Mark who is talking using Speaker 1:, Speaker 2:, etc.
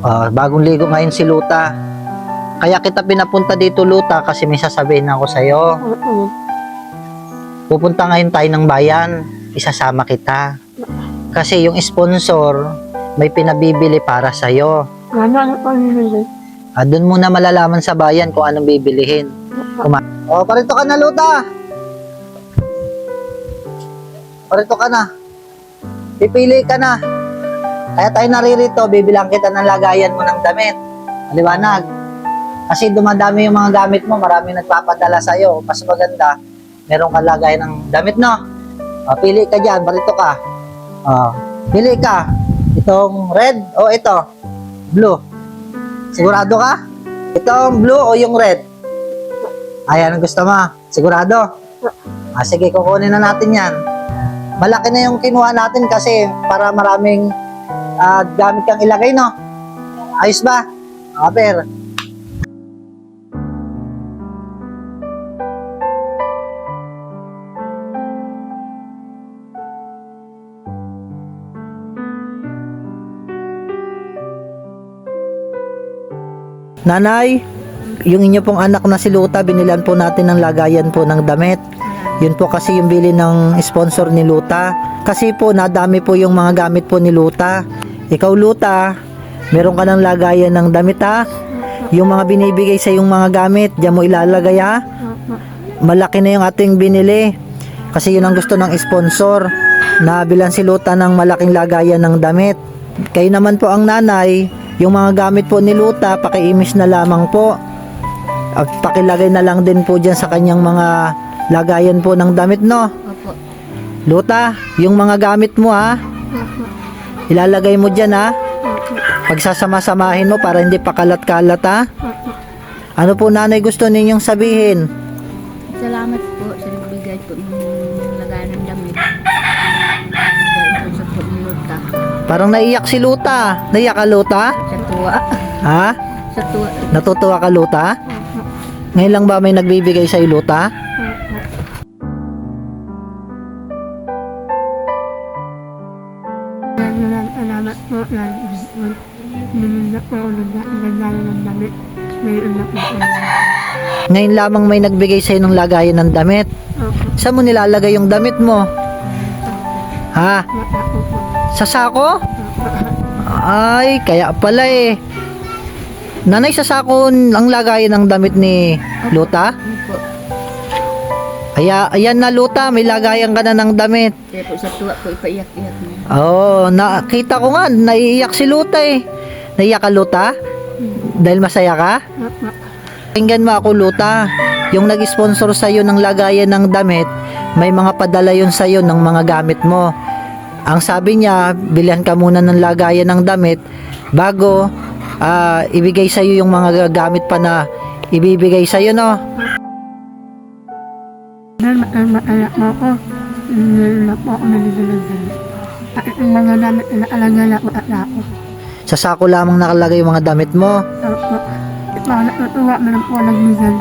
Speaker 1: Bagong ligo ngayon si Luta. Kaya kita pinapunta dito, Luta, kasi may sasabihin ako sa'yo.
Speaker 2: Oo.
Speaker 1: Pupunta ngayon tayo ng bayan, isasama kita. Kasi yung sponsor, may pinabibili para sa'yo.
Speaker 2: Ano po nilili?
Speaker 1: Doon muna malalaman sa bayan kung anong bibilihin. Parito ka na, Luta! Parito ka na. Pipili ka na. Kaya tayo naririto, bibilang kita ng lagayan mo ng damit. Maliwanag. Kasi dumadami yung mga gamit mo, maraming nagpapadala sa'yo. Mas maganda, meron kang lagayan ng damit, no? Pili ka dyan, parito ka. Pili ka. Itong red o ito? Blue. Sigurado ka? Itong blue o yung red? Ayan ang gusto mo. Sigurado? Sige, kukunin na natin yan. Malaki na yung kinuha natin kasi para maraming gamit kang ilagay, no? Ayos ba? Per. Nanay, yung inyo pong anak na si Luta, binilan po natin ng lagayan po ng damit. Yun po kasi yung bili ng sponsor ni Luta. Kasi po nadami po yung mga gamit po ni Luta. Ikaw, Luta, meron ka ng lagayan ng damit, ha? Yung mga binibigay sa yung mga gamit, diyan mo ilalagay, ha? Malaki na yung ating binili. Kasi yun ang gusto ng sponsor. Nabilan si Luta ng malaking lagayan ng damit. Kayo naman po ang nanay, yung mga gamit po ni Luta, pakiimis na lamang po. At pakilagay na lang din po dyan sa kanyang mga lagayan po ng damit, no?
Speaker 2: Opo.
Speaker 1: Luta, yung mga gamit mo, ha?
Speaker 2: Opo.
Speaker 1: Ilalagay mo dyan, ha?
Speaker 2: Opo.
Speaker 1: Pagsasama-samahin mo para hindi pakalat-kalat, ha?
Speaker 2: Opo.
Speaker 1: Ano po nanay gusto ninyong sabihin?
Speaker 2: Salamat po sa nagbigay po ng lagayan ng damit. Dahil po sa po ni Luta.
Speaker 1: Parang naiyak si Luta. Naiyak ka, Luta?
Speaker 2: Sa tuwa.
Speaker 1: Ha?
Speaker 2: Sa tuwa.
Speaker 1: Natutuwa ka, Luta?
Speaker 2: Opo.
Speaker 1: Ngayon lang ba may nagbibigay sa'yo, Luta?
Speaker 2: Salamat po na minunod po ulit ng damit. Mayroon na po.
Speaker 1: Ngayon lamang may nagbigay sa'yo ng lagayan ng damit.
Speaker 2: Opo.
Speaker 1: Saan mo nilalagay yung damit mo? Ha? Sa sako? Ay, kaya pala eh. Nanay, sa sako ang lagayan ng damit ni Luta?
Speaker 2: Opo.
Speaker 1: Ayan na, Luta, may lagayan ka na ng damit.
Speaker 2: Kaya po sa tuwa po ipaiyak-iyak niya.
Speaker 1: Nakita ko nga, naiiyak si Luta eh. Naiyak ka, Luta? Dahil masaya ka?
Speaker 2: Opo.
Speaker 1: Tingnan mo ako, Luta. Yung nag-sponsor sa'yo ng lagayan ng damit, may mga padala yun sa'yo ng mga gamit mo. Ang sabi niya, bilhan ka muna ng lagayan ng damit bago ibigay sa'yo yung mga gamit pa na ibibigay sa'yo, no?
Speaker 2: Anak mo ko, hindi na po ako nalilalagan. At yung mga damit na alaga po at ako.
Speaker 1: Sa sako lamang nakalagay yung mga damit mo.
Speaker 2: Opo. Ito, natutuwa na lang po nagbigay.